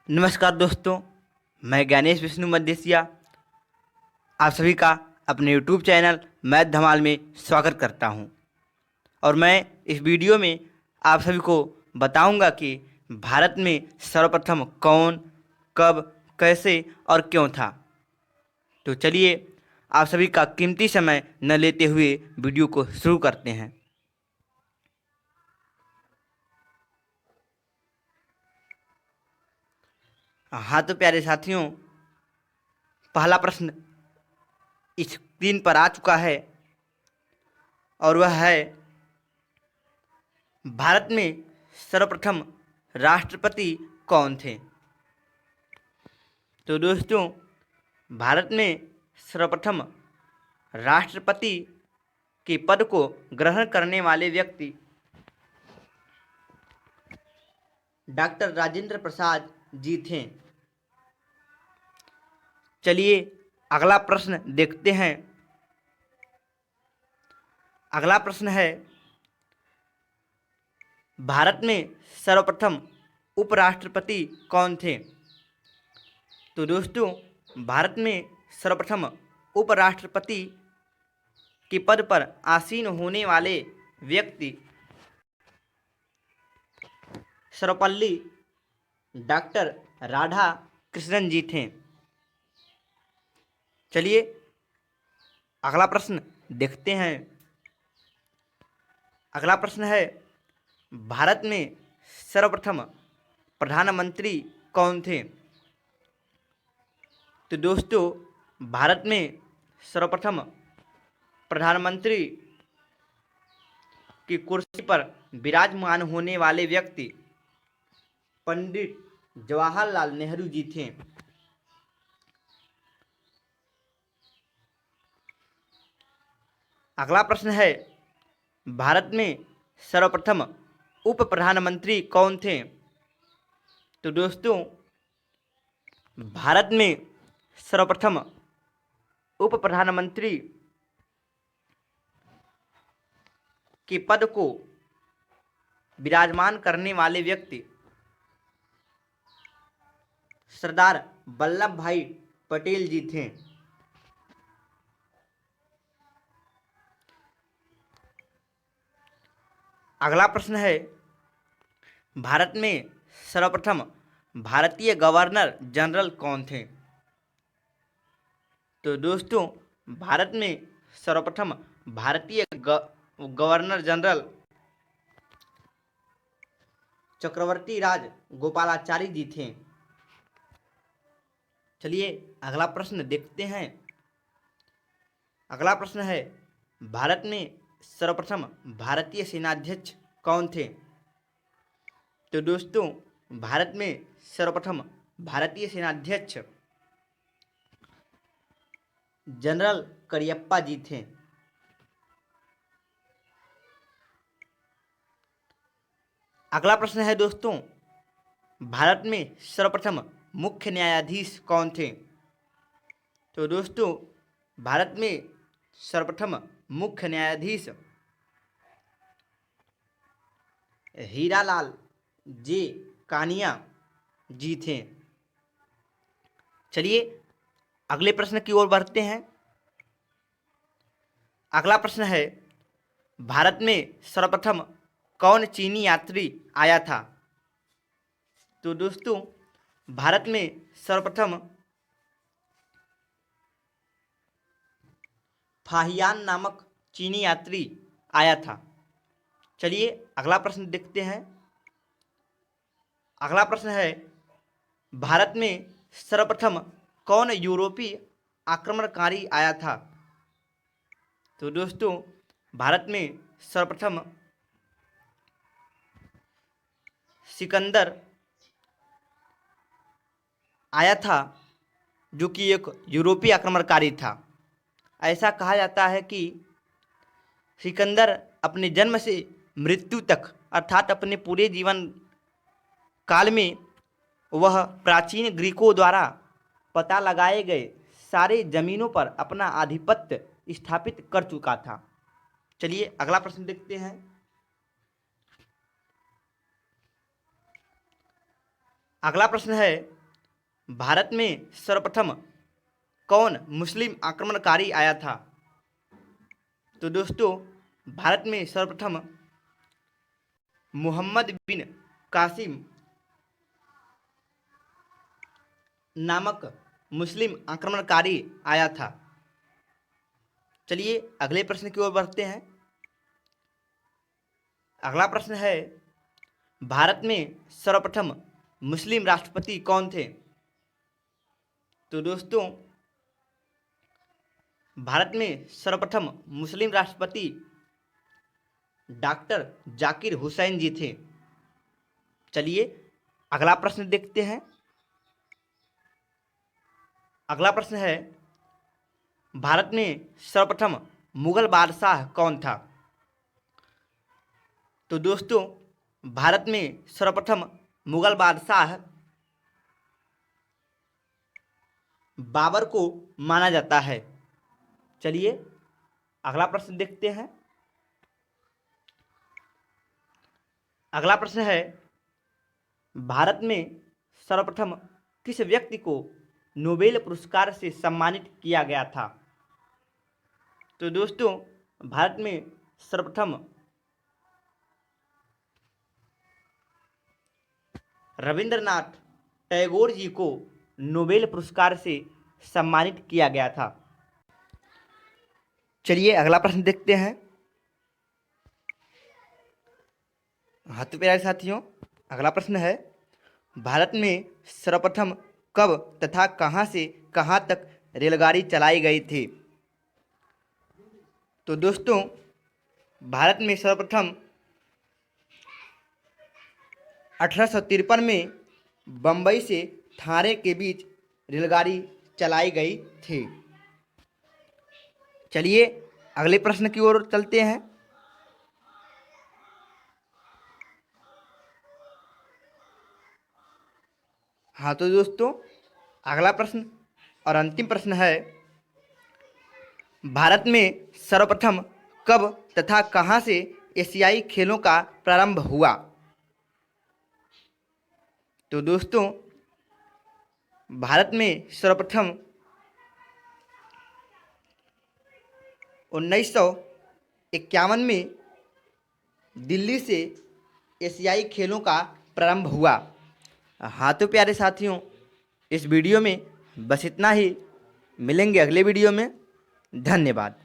नमस्कार दोस्तों, मैं ज्ञानेश विष्णु मदेसिया आप सभी का अपने YouTube चैनल मैथ धमाल में स्वागत करता हूं। और मैं इस वीडियो में आप सभी को बताऊंगा कि भारत में सर्वप्रथम कौन, कब, कैसे और क्यों था। तो चलिए आप सभी का कीमती समय न लेते हुए वीडियो को शुरू करते हैं। हाँ तो प्यारे साथियों, पहला प्रश्न स्क्रीन पर आ चुका है और वह है, भारत में सर्वप्रथम राष्ट्रपति कौन थे। तो दोस्तों, भारत में सर्वप्रथम राष्ट्रपति के पद को ग्रहण करने वाले व्यक्ति डॉक्टर राजेंद्र प्रसाद जी थे। चलिए अगला प्रश्न देखते हैं। अगला प्रश्न है, भारत में सर्वप्रथम उपराष्ट्रपति कौन थे। तो दोस्तों, भारत में सर्वप्रथम उपराष्ट्रपति के पद पर आसीन होने वाले व्यक्ति सर्वपल्ली डॉक्टर राधा कृष्णन जी थे। चलिए अगला प्रश्न देखते हैं। अगला प्रश्न है, भारत में सर्वप्रथम प्रधानमंत्री कौन थे। तो दोस्तों, भारत में सर्वप्रथम प्रधानमंत्री की कुर्सी पर विराजमान होने वाले व्यक्ति पंडित जवाहरलाल नेहरू जी थे। अगला प्रश्न है, भारत में सर्वप्रथम उप प्रधानमंत्री कौन थे। तो दोस्तों, भारत में सर्वप्रथम उप प्रधानमंत्री के पद को विराजमान करने वाले व्यक्ति सरदार वल्लभ भाई पटेल जी थे। अगला प्रश्न है, भारत में सर्वप्रथम भारतीय गवर्नर जनरल कौन थे। तो दोस्तों, भारत में सर्वप्रथम भारतीय गवर्नर जनरल चक्रवर्ती राज गोपालाचारी जी थे। चलिए अगला प्रश्न देखते हैं। अगला प्रश्न है, भारत में सर्वप्रथम भारतीय सेनाध्यक्ष कौन थे। तो दोस्तों, भारत में सर्वप्रथम भारतीय सेनाध्यक्ष जनरल करियप्पा जी थे। अगला प्रश्न है दोस्तों, भारत में सर्वप्रथम मुख्य न्यायाधीश कौन थे। तो दोस्तों, भारत में सर्वप्रथम मुख्य न्यायाधीश हीरालाल जे कानिया जी थे। चलिए अगले प्रश्न की ओर बढ़ते हैं। अगला प्रश्न है, भारत में सर्वप्रथम कौन चीनी यात्री आया था। तो दोस्तों, भारत में सर्वप्रथम फाहियान नामक चीनी यात्री आया था। चलिए अगला प्रश्न देखते हैं। अगला प्रश्न है, भारत में सर्वप्रथम कौन यूरोपीय आक्रमणकारी आया था। तो दोस्तों, भारत में सर्वप्रथम सिकंदर आया था, जो कि एक यूरोपीय आक्रमणकारी था। ऐसा कहा जाता है कि सिकंदर अपने जन्म से मृत्यु तक अर्थात अपने पूरे जीवन काल में वह प्राचीन ग्रीकों द्वारा पता लगाए गए सारे जमीनों पर अपना आधिपत्य स्थापित कर चुका था। चलिए अगला प्रश्न देखते हैं। अगला प्रश्न है, भारत में सर्वप्रथम कौन मुस्लिम आक्रमणकारी आया था? तो दोस्तों, भारत में सर्वप्रथम मोहम्मद बिन कासिम नामक मुस्लिम आक्रमणकारी आया था। चलिए अगले प्रश्न की ओर बढ़ते हैं। अगला प्रश्न है, भारत में सर्वप्रथम मुस्लिम राष्ट्रपति कौन थे? तो दोस्तों, भारत में सर्वप्रथम मुस्लिम राष्ट्रपति डॉक्टर जाकिर हुसैन जी थे। चलिए अगला प्रश्न देखते हैं। अगला प्रश्न है, भारत में सर्वप्रथम मुगल बादशाह कौन था? तो दोस्तों, भारत में सर्वप्रथम मुगल बादशाह बाबर को माना जाता है। चलिए अगला प्रश्न देखते हैं। अगला प्रश्न है, भारत में सर्वप्रथम किस व्यक्ति को नोबेल पुरस्कार से सम्मानित किया गया था? तो दोस्तों, भारत में सर्वप्रथम रविंद्रनाथ टैगोर जी को नोबेल पुरस्कार से सम्मानित किया गया था। चलिए अगला प्रश्न देखते हैं। हाँ तो प्यारे साथियों, अगला प्रश्न है, भारत में सर्वप्रथम कब तथा कहाँ से कहाँ तक रेलगाड़ी चलाई गई थी? तो दोस्तों, भारत में सर्वप्रथम 1853 में बम्बई से थाने के बीच रेलगाड़ी चलाई गई थी। चलिए अगले प्रश्न की ओर चलते हैं। हाँ तो दोस्तों, अगला प्रश्न और अंतिम प्रश्न है, भारत में सर्वप्रथम कब तथा कहाँ से एशियाई खेलों का प्रारंभ हुआ? तो दोस्तों, भारत में सर्वप्रथम 1951 में दिल्ली से एशियाई खेलों का प्रारंभ हुआ। हाँ तो प्यारे साथियों, इस वीडियो में बस इतना ही। मिलेंगे अगले वीडियो में। धन्यवाद।